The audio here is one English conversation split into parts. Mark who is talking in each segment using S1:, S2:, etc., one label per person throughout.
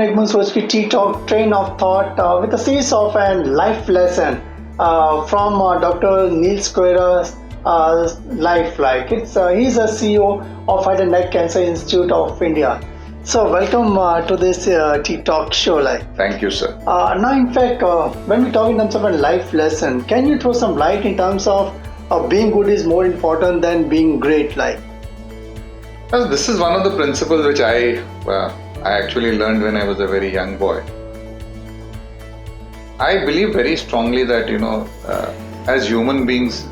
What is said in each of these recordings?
S1: Egmont Soch ttalk train of thought with a series of an life lesson from Dr. Neil Sequeira's life. He's a CEO of Head and Neck Cancer Institute of India. So welcome to this ttalk show.
S2: Thank you, sir.
S1: Now, in fact, when we talk in terms of a life lesson, can you throw some light in terms of being good is more important than being great?
S2: Well, this is one of the principles which I actually learned when I was a very young boy. I believe very strongly that, as human beings,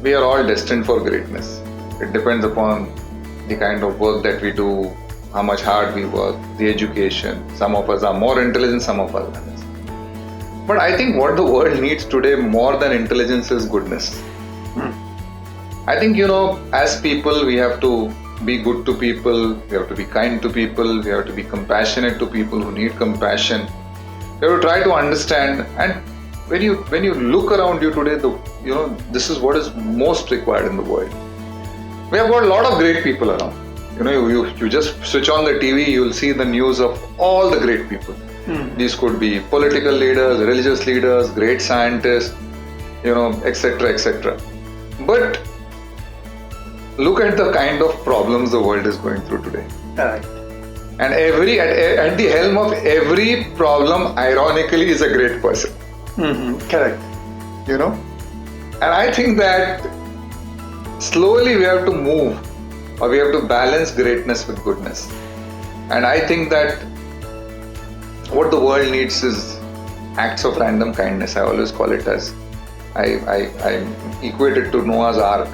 S2: we are all destined for greatness. It depends upon the kind of work that we do, how much hard we work, the education. Some of us are more intelligent, some of us are less. But I think what the world needs today more than intelligence is goodness. I think, as people, we have to be good to people, we have to be kind to people, we have to be compassionate to people who need compassion. We have to try to understand, and when you look around you today, this is what is most required in the world. We have got a lot of great people around. You just switch on the TV, you'll see the news of all the great people. These could be political leaders, religious leaders, great scientists, etc., etc. But look at the kind of problems the world is going through today.
S1: Correct.
S2: And at the helm of every problem, ironically, is a great person.
S1: Correct.
S2: And I think that slowly we have to move, or we have to balance greatness with goodness. And I think that what the world needs is acts of random kindness. I always call it as, I equate it to Noah's Ark,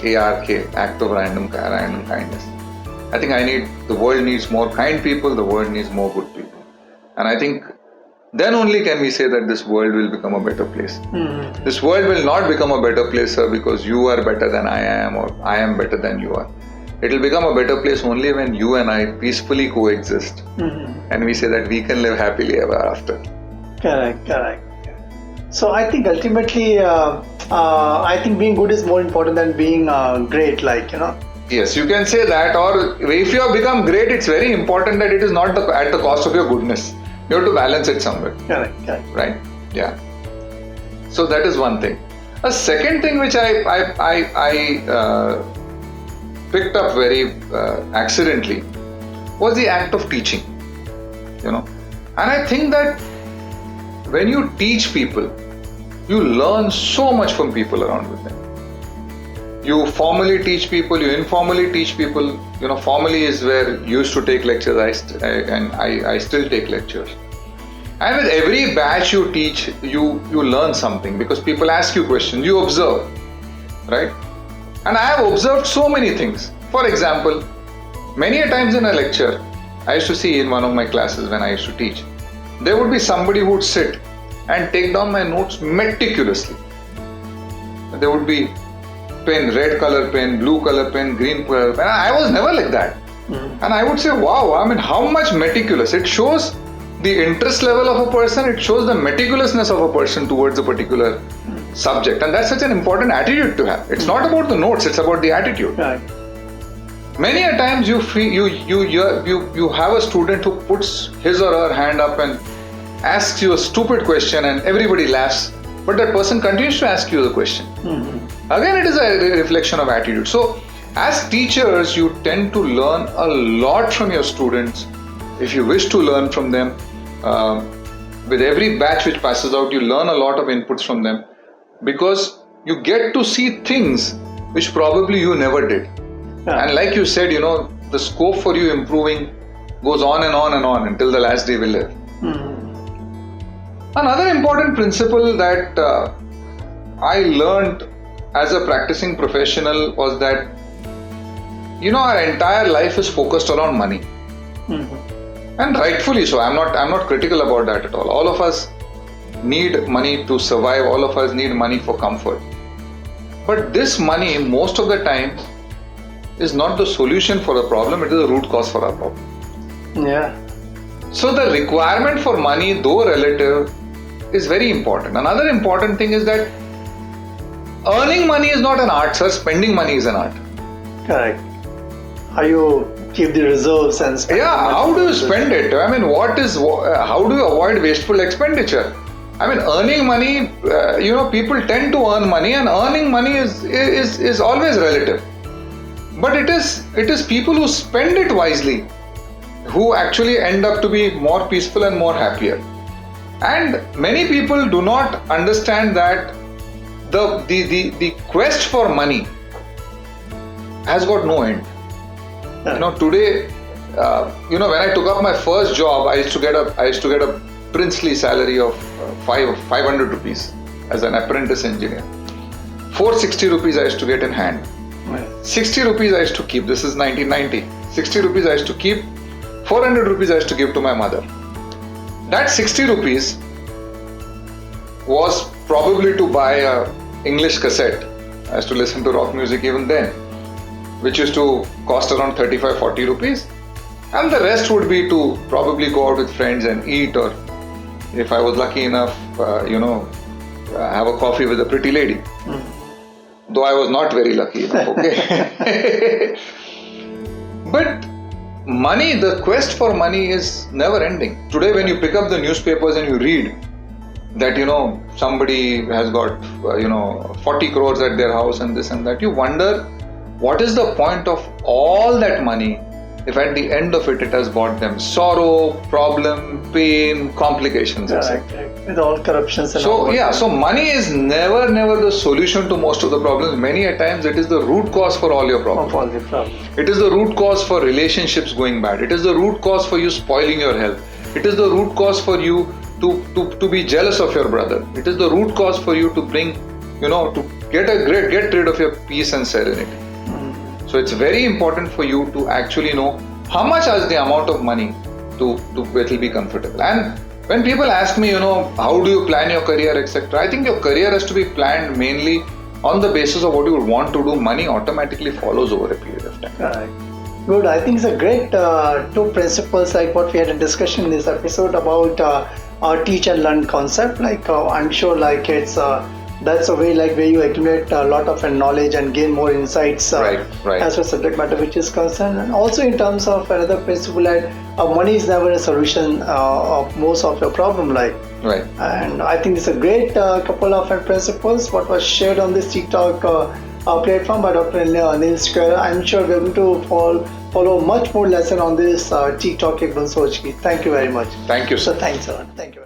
S2: ARK, act of random kindness. I think the world needs more kind people, the world needs more good people. And I think then only can we say that this world will become a better place. This world will not become a better place, sir, because you are better than I am, or I am better than you are. It will become a better place only when you and I peacefully coexist. And we say that we can live happily ever after.
S1: Correct. So I think ultimately, I think being good is more important than being great,
S2: Yes, you can say that, or if you have become great, it's very important that it is not at the cost of your goodness. You have to balance it somewhere.
S1: Correct.
S2: Right? Yeah. So that is one thing. A second thing which I picked up very accidentally was the act of teaching. And I think that when you teach people, you learn so much from people around with them. You formally teach people, you informally teach people. Formally is where you used to take lectures, I still take lectures. And with every batch you teach, you learn something, because people ask you questions, you observe, right? And I have observed so many things. For example, many a times in a lecture, I used to see in one of my classes when I used to teach, there would be somebody who would sit and take down my notes meticulously. There would be pen, red color pen, blue color pen, green color pen. I was never like that. And I would say, wow, how much meticulous. It shows the interest level of a person, it shows the meticulousness of a person towards a particular subject. And that's such an important attitude to have. It's not about the notes, it's about the attitude.
S1: Right.
S2: Many a times you have a student who puts his or her hand up and asks you a stupid question and everybody laughs, but that person continues to ask you the question. Again, it is a reflection of attitude. So as teachers, you tend to learn a lot from your students. If you wish to learn from them, with every batch which passes out, you learn a lot of inputs from them, because you get to see things which probably you never did. And like you said, the scope for you improving goes on and on and on until the last day we live. Another important principle that I learned as a practicing professional was that, our entire life is focused around money. And rightfully so. I'm not critical about that at all. All of us need money to survive. All of us need money for comfort. But this money, most of the time, is not the solution for the problem, it is the root cause for our problem.
S1: Yeah.
S2: So the requirement for money, though relative, is very important. Another important thing is that earning money is not an art, sir. Spending money is an art.
S1: Correct. Are you keep the reserves and spend.
S2: Yeah, how do you spend it? I mean, how do you avoid wasteful expenditure? I mean, earning money, people tend to earn money, and earning money is always relative. But it is people who spend it wisely who actually end up to be more peaceful and more happier. And many people do not understand that the quest for money has got no end. Today, when I took up my first job, I used to get a princely salary of 500 rupees as an apprentice engineer. 460 rupees I used to get in hand. 60 rupees I used to keep. This is 1990. 60 rupees I used to keep. 400 rupees I used to give to my mother. That 60 rupees was probably to buy a English cassette. I used to listen to rock music even then, which used to cost around 35-40 rupees. And the rest would be to probably go out with friends and eat, or if I was lucky enough, have a coffee with a pretty lady. Though I was not very lucky enough, okay? But money, the quest for money is never ending. Today when you pick up the newspapers and you read that, somebody has got, 40 crores at their house and this and that, you wonder what is the point of all that money if at the end of it has brought them sorrow, problem, pain, complications, etc.
S1: With all corruptions and all.
S2: So money is never the solution to most of the problems. Many a times it is the root cause for all your problems.
S1: Of all the problems.
S2: It is the root cause for relationships going bad. It is the root cause for you spoiling your health. It is the root cause for you to be jealous of your brother. It is the root cause for you to bring, to get rid of your peace and serenity. So it's very important for you to actually know how much is the amount of money to it will be comfortable. And when people ask me, how do you plan your career, etc., I think your career has to be planned mainly on the basis of what you would want to do. Money automatically follows over a period of time.
S1: Right. Good. I think it's a great two principles like what we had a discussion in this episode about our teach and learn concept. I'm sure that's a way where you accumulate a lot of knowledge and gain more insights
S2: right.
S1: as for subject matter which is concerned. And also in terms of another principle that money is never a solution of most of your problem life.
S2: Right.
S1: And I think it's a great couple of principles what was shared on this ttalk platform by Dr. Neil Sequeira. I'm sure we're going to follow much more lesson on this ttalk with Soch. Thank you very much.
S2: Thank you, sir.
S1: So thanks a lot. Thank you.